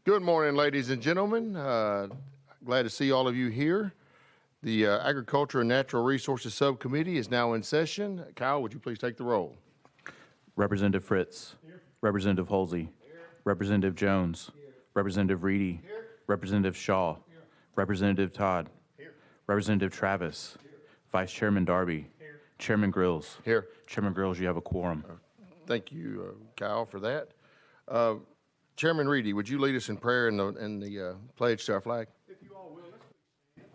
Good morning, ladies and gentlemen. Glad to see all of you here. The Agriculture and Natural Resources Subcommittee is now in session. Kyle, would you please take the roll? Representative Fritz. Here. Representative Holsey. Here. Representative Jones. Here. Representative Reedy. Here. Representative Shaw. Here. Representative Todd. Here. Representative Travis. Here. Vice Chairman Darby. Here. Chairman Grills. Here. Chairman Grills, you have a quorum. Thank you, Kyle, for that. Chairman Reedy, would you lead us in prayer and the pledge to our flag? If you all will, let's please stand.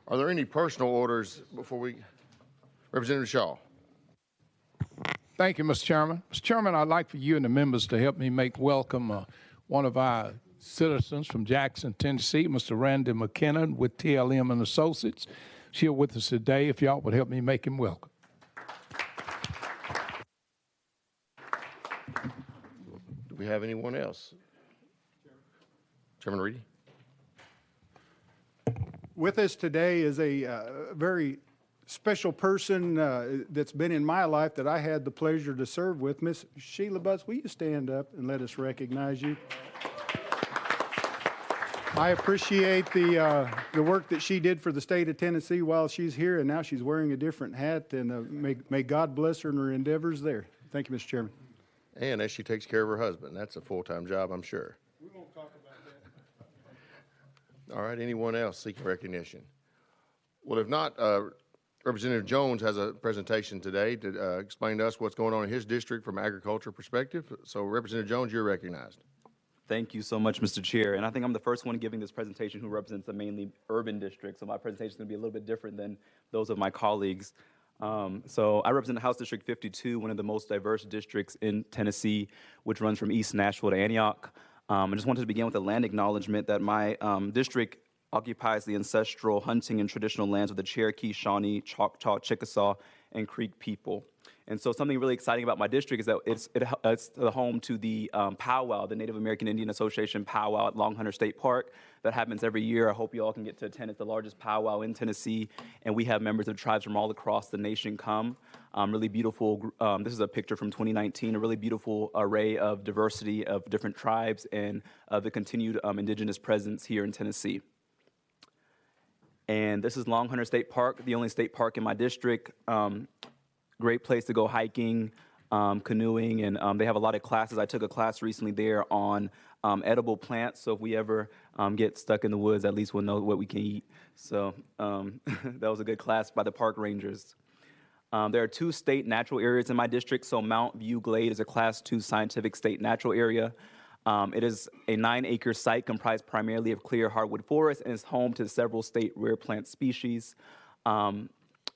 Are there any personal orders before we? Representative Shaw. Thank you, Mr. Chairman. Mr. Chairman, I'd like for you and the members to help me make welcome one of our citizens from Jackson, Tennessee, Mr. Randy McKinnon with TLM and Associates. He's here with us today. If y'all would help me make him welcome. Do we have anyone else? Chairman Reedy. With us today is a very special person that's been in my life that I had the pleasure to serve with. Miss Sheila Butts, will you stand up and let us recognize you? I appreciate the work that she did for the state of Tennessee while she's here, and now she's wearing a different hat, and may God bless her in her endeavors there. Thank you, Mr. Chairman. And as she takes care of her husband. That's a full-time job, I'm sure. We won't talk about that. All right, anyone else seeking recognition? Well, if not, Representative Jones has a presentation today to explain to us what's going on in his district from an agriculture perspective. So, Representative Jones, you're recognized. Thank you so much, Mr. Chair. And I think I'm the first one giving this presentation who represents a mainly urban district. So my presentation is going to be a little bit different than those of my colleagues. So I represent House District 52, one of the most diverse districts in Tennessee, which runs from East Nashville to Antioch. I just wanted to begin with a land acknowledgement that my district occupies the ancestral hunting and traditional lands of the Cherokee, Shawnee, Choctaw, Chickasaw, and Creek people. And so something really exciting about my district is that it's the home to the powwow, the Native American Indian Association powwow at Long Hunter State Park that happens every year. I hope you all can get to attend. It's the largest powwow in Tennessee, and we have members of tribes from all across the nation come. Really beautiful, this is a picture from 2019, a really beautiful array of diversity of different tribes and the continued indigenous presence here in Tennessee. And this is Long Hunter State Park, the only state park in my district. Great place to go hiking, canoeing, and they have a lot of classes. I took a class recently there on edible plants, so if we ever get stuck in the woods, at least we'll know what we can eat. So that was a good class by the park rangers. There are 2 state natural areas in my district. So Mount View Glade is a Class 2 scientific state natural area. It is a 9-acre site comprised primarily of clear hardwood forest and is home to several state rare plant species.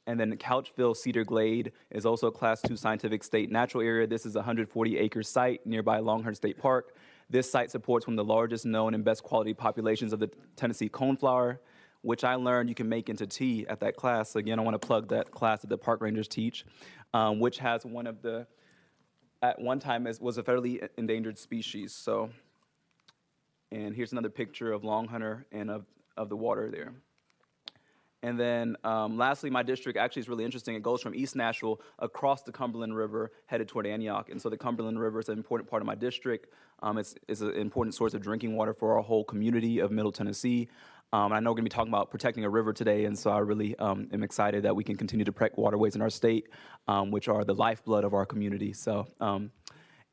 And then Couchville Cedar Glade is also a Class 2 scientific state natural area. This is a 140-acre site nearby Longhorn State Park. This site supports one of the largest known and best quality populations of the Tennessee coneflower, which I learned you can make into tea at that class. So again, I want to plug that class that the park rangers teach, which has one of the at one time was a federally endangered species. So, and here's another picture of long hunter and of the water there. And then lastly, my district actually is really interesting. It goes from East Nashville across the Cumberland River headed toward Antioch. And so the Cumberland River is an important part of my district. It's an important source of drinking water for our whole community of Middle Tennessee. I know we're going to be talking about protecting a river today, and so I really am excited that we can continue to protect waterways in our state, which are the lifeblood of our community. So,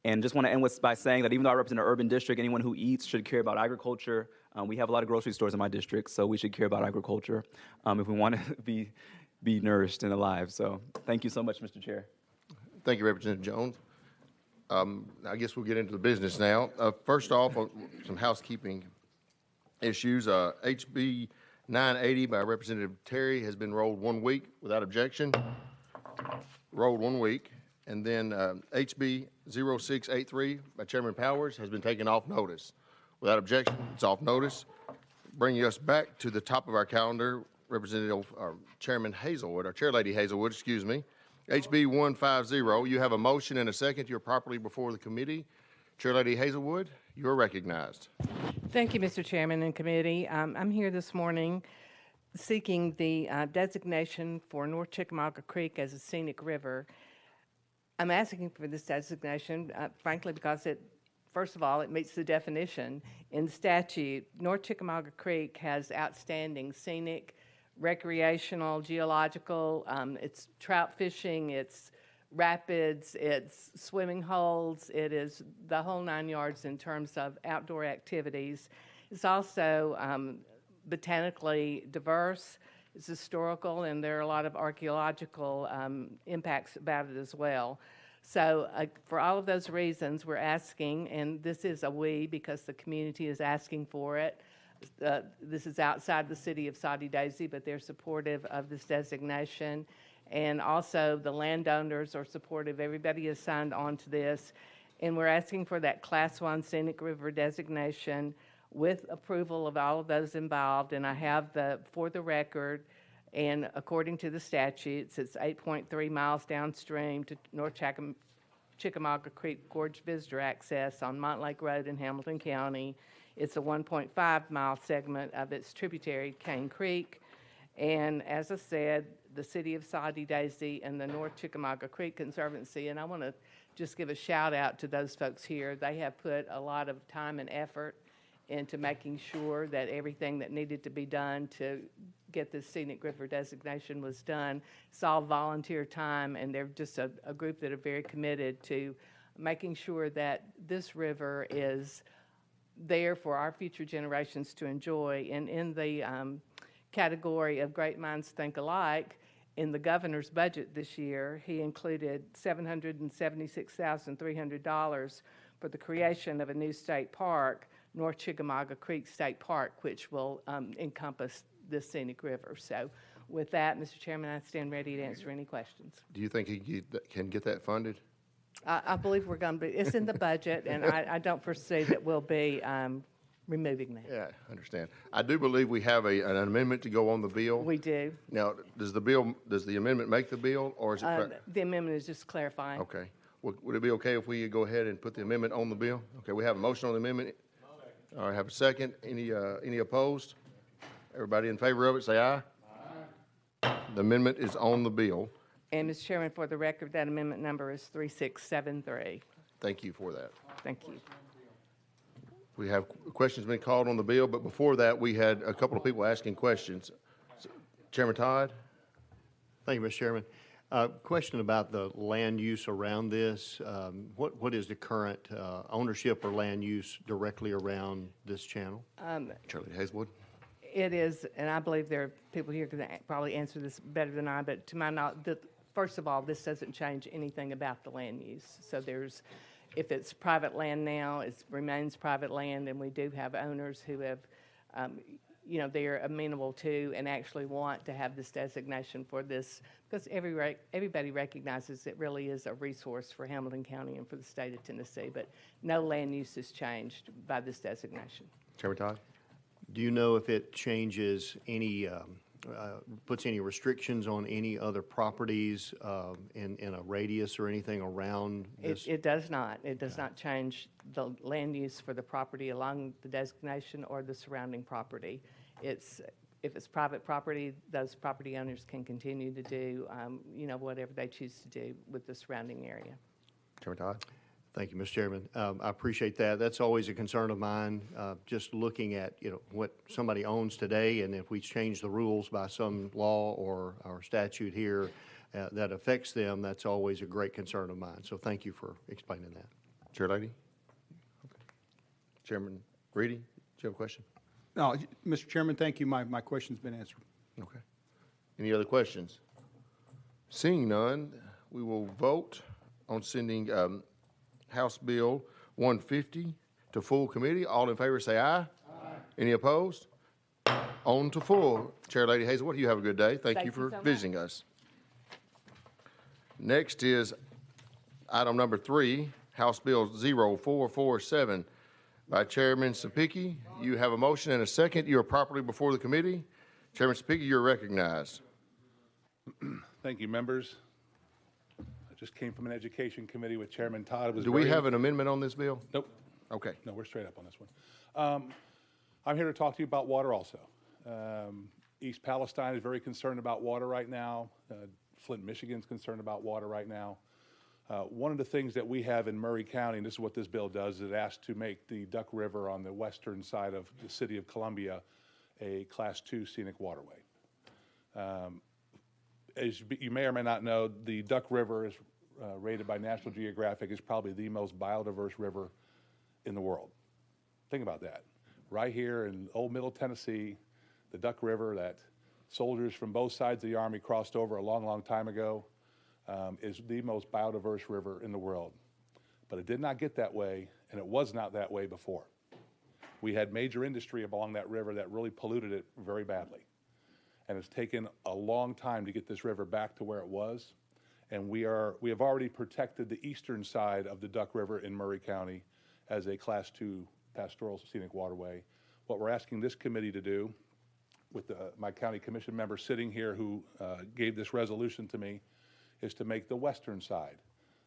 and just want to end by saying that even though I represent an urban district, anyone who eats should care about agriculture. We have a lot of grocery stores in my district, so we should care about agriculture if we want to be nourished and alive. So thank you so much, Mr. Chair. Thank you, Representative Jones. I guess we'll get into the business now. First off, some housekeeping issues. HB 980 by Representative Terry has been rolled 1 week without objection. Rolled 1 week. And then HB 0683 by Chairman Powers has been taken off notice. Without objection, it's off notice. Bringing us back to the top of our calendar, Representative Chairman Hazelwood, or Chairlady Hazelwood, excuse me. HB 150, you have a motion and a second. You're properly before the committee. Chairlady Hazelwood, you are recognized. Thank you, Mr. Chairman and committee. I'm here this morning seeking the designation for North Chickamauga Creek as a scenic river. I'm asking for this designation, frankly, because first of all, it meets the definition in statute. North Chickamauga Creek has outstanding scenic, recreational, geological, it's trout fishing, it's rapids, it's swimming holes, it is the whole 9 yards in terms of outdoor activities. It's also botanically diverse, it's historical, and there are a lot of archaeological impacts about it as well. So for all of those reasons, we're asking, and this is a we because the community is asking for it. This is outside the city of Soddy Daisy, but they're supportive of this designation. And also the landowners are supportive. Everybody has signed on to this. And we're asking for that Class 1 Scenic River designation with approval of all of those involved. And I have for the record, and according to the statutes, it's 8.3 miles downstream to North Chickamauga Creek Gorge Visitor Access on Montlake Road in Hamilton County. It's a 1.5 mile segment of its tributary, Cane Creek. And as I said, the city of Soddy Daisy and the North Chickamauga Creek Conservancy, and I want to just give a shout out to those folks here. They have put a lot of time and effort into making sure that everything that needed to be done to get this scenic river designation was done. It's all volunteer time, and they're just a group that are very committed to making sure that this river is there for our future generations to enjoy. And in the category of Great Minds Think Alike, in the governor's budget this year, he included $776,300 for the creation of a new state park, North Chickamauga Creek State Park, which will encompass this scenic river. So with that, Mr. Chairman, I stand ready to answer any questions. Do you think he can get that funded? I believe we're going to be, it's in the budget, and I don't foresee that we'll be removing that. Yeah, I understand. I do believe we have an amendment to go on the bill. We do. Now, does the amendment make the bill, or is it? The amendment is just clarifying. Okay. Would it be okay if we go ahead and put the amendment on the bill? Okay, we have a motion on the amendment. All right, have a second. Any opposed? Everybody in favor of it, say aye. Aye. The amendment is on the bill. And, Mr. Chairman, for the record, that amendment number is 3673. Thank you for that. Thank you. We have questions been called on the bill, but before that, we had a couple of people asking questions. Chairman Todd? Thank you, Mr. Chairman. Question about the land use around this. What is the current ownership or land use directly around this channel? Charlie Hazelwood? It is, and I believe there are people here who can probably answer this better than I, but to my knowledge, first of all, this doesn't change anything about the land use. So if it's private land now, it remains private land, and we do have owners who have, they're amenable to and actually want to have this designation for this, because everybody recognizes it really is a resource for Hamilton County and for the state of Tennessee, but no land use is changed by this designation. Chairman Todd? Do you know if it changes any puts any restrictions on any other properties in a radius or anything around this? It does not. It does not change the land use for the property along the designation or the surrounding property. If it's private property, those property owners can continue to do, whatever they choose to do with the surrounding area. Chairman Todd? Thank you, Mr. Chairman. I appreciate that. That's always a concern of mine, just looking at, what somebody owns today, and if we change the rules by some law or statute here that affects them, that's always a great concern of mine. So thank you for explaining that. Chair Lady? Okay. Chairman Reedy, do you have a question? No, Mr. Chairman, thank you. My question's been answered. Okay. Any other questions? Seeing none, we will vote on sending House Bill 150 to full committee. All in favor say aye. Aye. Any opposed? On to full. Chair Lady Hazelwood, you have a good day. Thank you for so much. visiting us. Next is item number 3, House Bill 0447 by Chairman Sapicki. You have a motion and a second. You are properly before the committee. Chairman Sapicki, you're recognized. Thank you, members. I just came from an education committee with Chairman Todd. It was Do we very- have an amendment on this bill? Nope. Okay. No, we're straight up on this one. I'm here to talk to you about water also. East Palestine is very concerned about water right now. Flint, Michigan's concerned about water right now. One of the things that we have in Murray County, and this is what this bill does, is it asks to make the Duck River on the western side of the city of Columbia a Class 2 scenic waterway. As you may or may not know, the Duck River is rated by National Geographic as probably the most biodiverse river in the world. Think about that. Right here in old Middle Tennessee, the Duck River that soldiers from both sides of the Army crossed over a long, long time ago, is the most biodiverse river in the world. But it did not get that way, and it was not that way before. We had major industry along that river that really polluted it very badly. And it's taken a long time to get this river back to where it was. And we have already protected the eastern side of the Duck River in Murray County as a Class 2 pastoral scenic waterway. What we're asking this committee to do, with my county commission member sitting here who gave this resolution to me, is to make the western side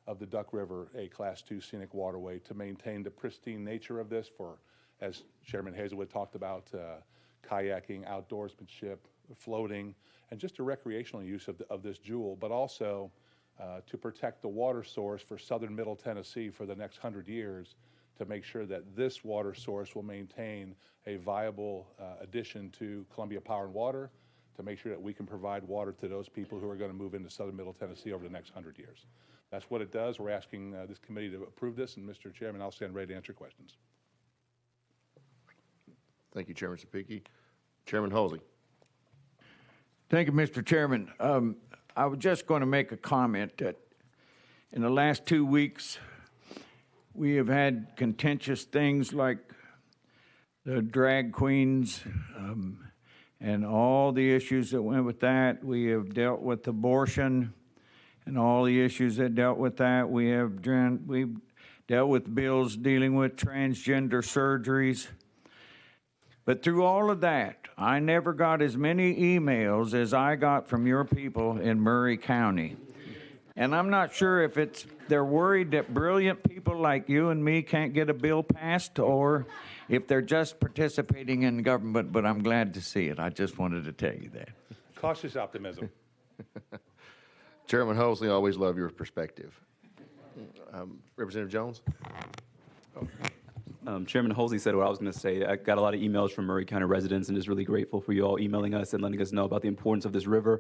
of the Duck River a Class 2 scenic waterway to maintain the pristine nature of this for, as Chairman Hazelwood talked about, kayaking, outdoorsmanship, floating, and just a recreational use of this jewel, but also to protect the water source for southern Middle Tennessee for the next 100 years, to make sure that this water source will maintain a viable addition to Columbia Power and Water, to make sure that we can provide water to those people who are going to move into southern Middle Tennessee over the next 100 years. That's what it does. We're asking this committee to approve this, and Mr. Chairman, I'll stand ready to answer questions. Thank you, Chairman Sapicki. Chairman Halsey. Thank you, Mr. Chairman. I was just going to make a comment that in the last 2 weeks, we have had contentious things like the drag queens and all the issues that went with that. We have dealt with abortion and all the issues that dealt with that. We've dealt with bills dealing with transgender surgeries. But through all of that, I never got as many emails as I got from your people in Murray County. And I'm not sure if they're worried that brilliant people like you and me can't get a bill passed, or if they're just participating in government, but I'm glad to see it. I just wanted to tell you that. Cautious optimism. Chairman Halsey, always love your perspective. Representative Jones? Chairman Halsey said what I was going to say. I got a lot of emails from Murray County residents, and just really grateful for you all emailing us and letting us know about the importance of this river.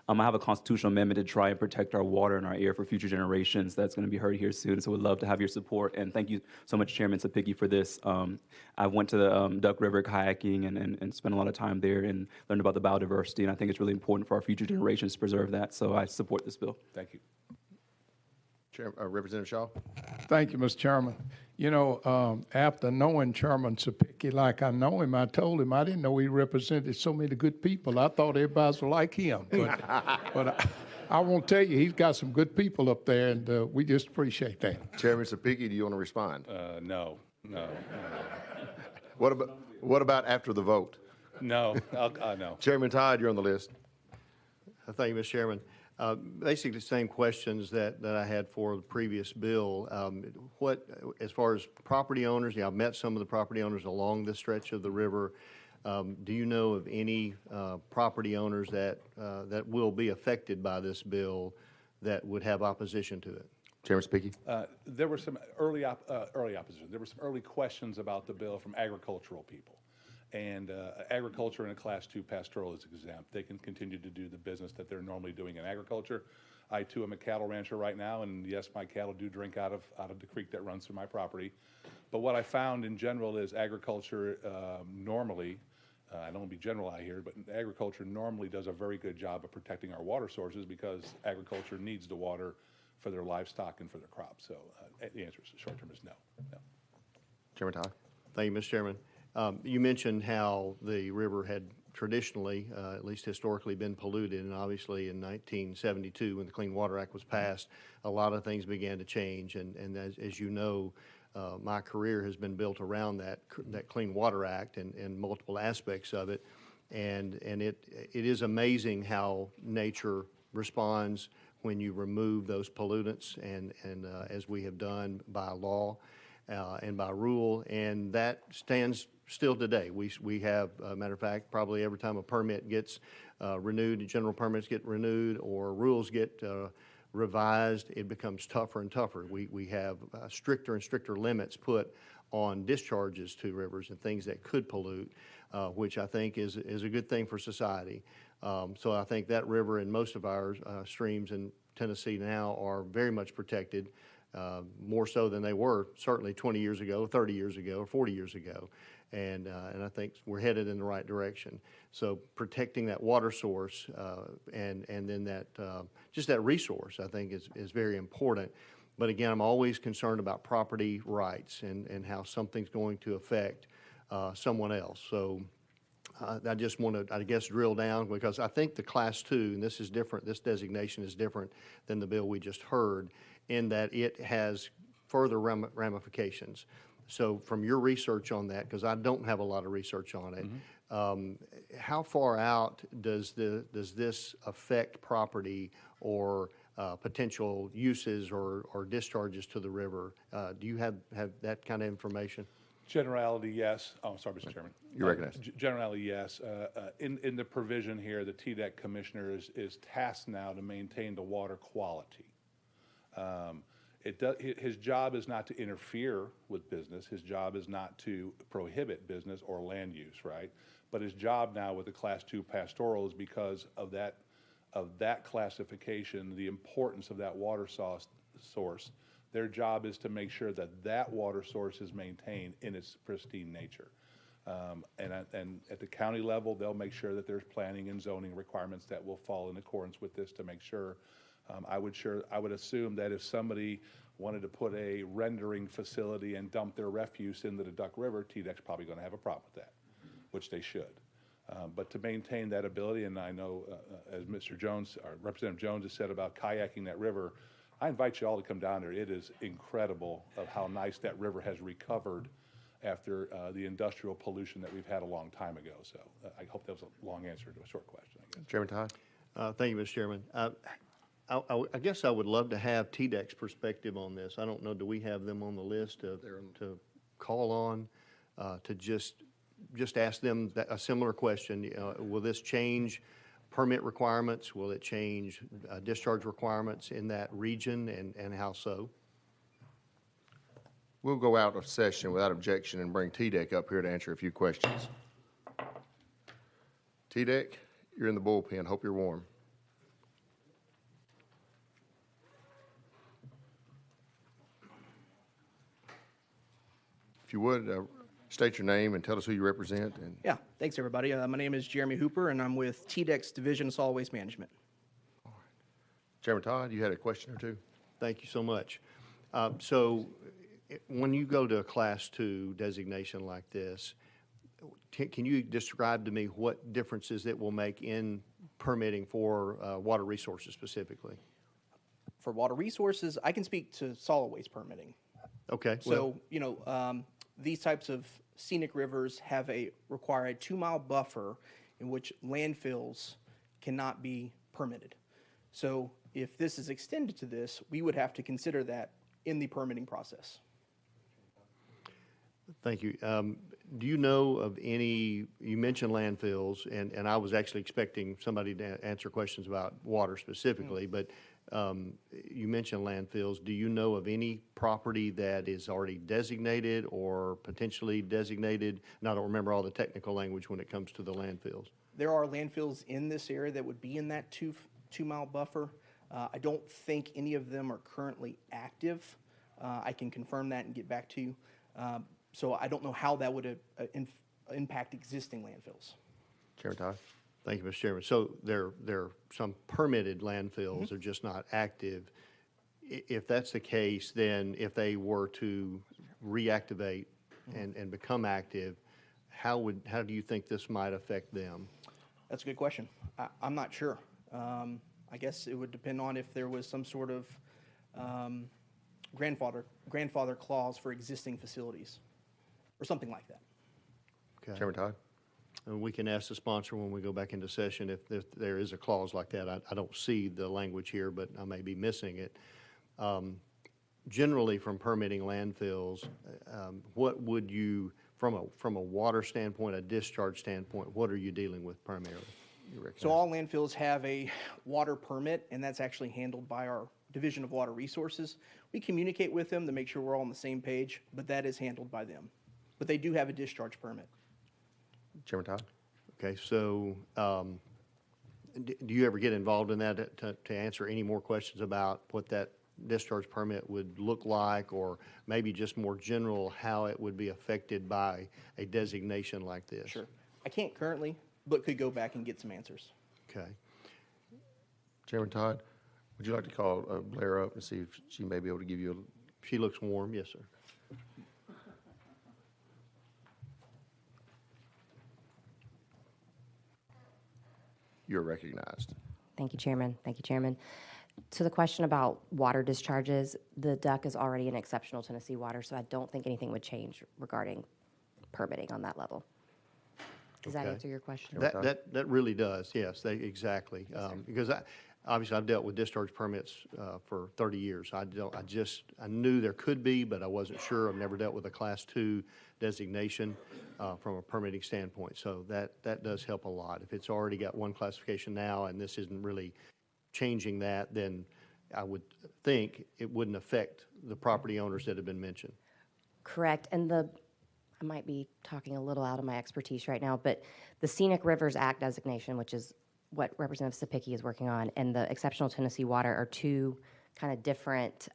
I have a constitutional amendment to try and protect our water and our air for future generations. That's going to be heard here soon, so we'd love to have your support. And thank you so much, Chairman Sapicki, for this. I went to the Duck River kayaking and spent a lot of time there and learned about the biodiversity, and I think it's really important for our future generations to preserve that. So I support this bill. Thank you. Representative Shaw? Thank you, Mr. Chairman. You know, after knowing Chairman Sapicki like I know him, I told him I didn't know he represented so many good people. I thought everybody was like him. But I won't tell you, he's got some good people up there, and we just appreciate that. Chairman Sapicki, do you want to respond? No. What about after the vote? No, no. Chairman Todd, you're on the list. Thank you, Mr. Chairman. Basically, the same questions that I had for the previous bill. As far as property owners, I've met some of the property owners along this stretch of the river. Do you know of any property owners that will be affected by this bill that would have opposition to it? Chairman Speakey. There were some early opposition. There were some early questions about the bill from agricultural people. And agriculture in a Class 2 pastoral is exempt. They can continue to do the business that they're normally doing in agriculture. I, too, am a cattle rancher right now, and yes, my cattle do drink out of the creek that runs through my property. But what I found in general is agriculture normally, I don't want to be general out here, but agriculture normally does a very good job of protecting our water sources because agriculture needs the water for their livestock and for their crops. So the answer is short term is no. Chairman Todd. Thank you, Mr. Chairman. You mentioned how the river had traditionally, at least historically, been polluted, and obviously in 1972, when the Clean Water Act was passed, a lot of things began to change. And as you know, my career has been built around that Clean Water Act and multiple aspects of it. And it is amazing how nature responds when you remove those pollutants, and as we have done by law and by rule, and that stands still today. We have, matter of fact, probably every time a permit gets renewed, general permits get renewed, or rules get revised, it becomes tougher and tougher. We have stricter and stricter limits put on discharges to rivers and things that could pollute, which I think is a good thing for society. So I think that river and most of our streams in Tennessee now are very much protected, more so than they were certainly 20 years ago, 30 years ago, or 40 years ago. And I think we're headed in the right direction. So protecting that water source and then that just that resource, I think, is very important. But again, I'm always concerned about property rights and how something's going to affect someone else. So I just want to, I guess, drill down, because I think the Class 2, and this is different, this designation is different than the bill we just heard, in that it has further ramifications. So from your research on that, because I don't have a lot of research on it, how far out does this affect property or potential uses or discharges to the river? Do you have that kind of information? Generality, yes. Oh, sorry, Mr. Chairman. You're recognized. Generality, yes. In the provision here, the TDEC commissioner is tasked now to maintain the water quality. His job is not to interfere with business. His job is not to prohibit business or land use, right? But his job now with the Class 2 pastoral is because of that classification, the importance of that water source. Their job is to make sure that that water source is maintained in its pristine nature. And at the county level, they'll make sure that there's planning and zoning requirements that will fall in accordance with this to make sure. I would assume that if somebody wanted to put a rendering facility and dump their refuse into the Duck River, TDEC's probably going to have a problem with that, which they should. But to maintain that ability, and I know as Mr. Jones, or Representative Jones has said about kayaking that river, I invite you all to come down there. It is incredible of how nice that river has recovered after the industrial pollution that we've had a long time ago. So I hope that was a long answer to a short question, I guess. Chairman Todd. Thank you, Mr. Chairman. I guess I would love to have TDEC's perspective on this. I don't know, do we have them on the list to call on to just ask them a similar question? Will this change permit requirements? Will it change discharge requirements in that region, and how so? We'll go out of session without objection and bring TDEC up here to answer a few questions. TDEC, you're in the bullpen. Hope you're warm. If you would, state your name and tell us who you represent. And Yeah, thanks everybody. My name is Jeremy Hooper, and I'm with TDEC's Division of Solid Waste Management. Chairman Todd, you had a question or two? Thank you so much. So when you go to a Class 2 designation like this, can you describe to me what differences it will make in permitting for water resources specifically? For water resources, I can speak to solid waste permitting. Okay. So, these types of scenic rivers require a 2-mile buffer in which landfills cannot be permitted. So if this is extended to this, we would have to consider that in the permitting process. Thank you. Do you know of any, you mentioned landfills, and I was actually expecting somebody to answer questions about water specifically, but you mentioned landfills. Do you know of any property that is already designated or potentially designated? And I don't remember all the technical language when it comes to the landfills. There are landfills in this area that would be in that 2-mile buffer. I don't think any of them are currently active. I can confirm that and get back to you. So I don't know how that would impact existing landfills. Chairman Todd? Thank you, Mr. Chairman. So there are some permitted landfills, they're just not active. If that's the case, then if they were to reactivate and become active, how do you think this might affect them? That's a good question. I'm not sure. I guess it would depend on if there was some sort of grandfather clause for existing facilities or something like that. Okay. Chairman Todd? And we can ask the sponsor when we go back into session if there is a clause like that. I don't see the language here, but I may be missing it. Generally, from permitting landfills, what would you, from a water standpoint, a discharge standpoint, what are you dealing with primarily? So all landfills have a water permit, and that's actually handled by our Division of Water Resources. We communicate with them to make sure we're all on the same page, but that is handled by them. But they do have a discharge permit. Chairman Todd? Okay, so do you ever get involved in that to answer any more questions about what that discharge permit would look like, or maybe just more general how it would be affected by a designation like this? Sure. I can't currently, but could go back and get some answers. Okay. Chairman Todd, would you like to call Blair up and see if she may be able to give you a... She looks warm, yes, sir. You're recognized. Thank you, Chairman. Thank you, Chairman. To the question about water discharges, the duck is already in exceptional Tennessee water, so I don't think anything would change regarding permitting on that level. Does that Okay. answer your question? That really does, yes, exactly. Because obviously I've dealt with discharge permits for 30 years. I knew there could be, but I wasn't sure. I've never dealt with a Class 2 designation from a permitting standpoint. So that does help a lot. If it's already got one classification now and this isn't really changing that, then I would think it wouldn't affect the property owners that have been mentioned. Correct. And I might be talking a little out of my expertise right now, but the Scenic Rivers Act designation, which is what Representative Sapicki is working on, and the Exceptional Tennessee Water are two kind of different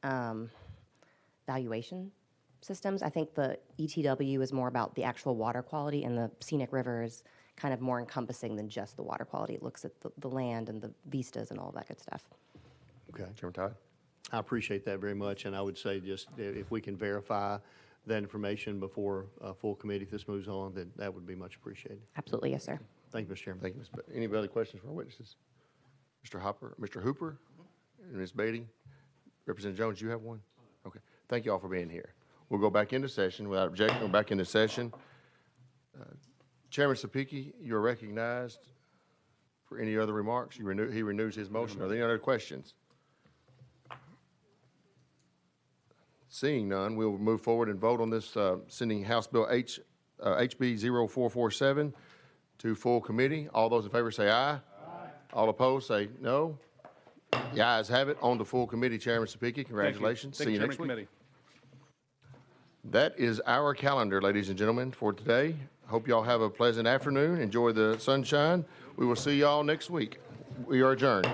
valuation systems. I think the ETW is more about the actual water quality, and the Scenic River is kind of more encompassing than just the water quality. It looks at the land and the vistas and all that good stuff. Okay. Chairman Todd? I appreciate that very much, and I would say just if we can verify that information before full committee, if this moves on, then that would be much appreciated. Absolutely, yes, sir. Thank you, Mr. Chairman. Thank you, Ms. Any other questions from our witnesses? Mr. Hooper, and Ms. Beatty? Representative Jones, you have one? Okay. Thank you all for being here. We'll go back into session without objection. Go back into session. Chairman Sapicki, you're recognized for any other remarks. He renews his motion. Are there any other questions? Seeing none, we'll move forward and vote on this, sending House Bill HB 0447 to full committee. All those in favor say aye. Aye. All opposed say no. The ayes have it on the full committee. Chairman Sapicki, congratulations. Thank See you, you next Chairman week. Committee. That is our calendar, ladies and gentlemen, for today. Hope y'all have a pleasant afternoon. Enjoy the sunshine. We will see y'all next week. We are adjourned.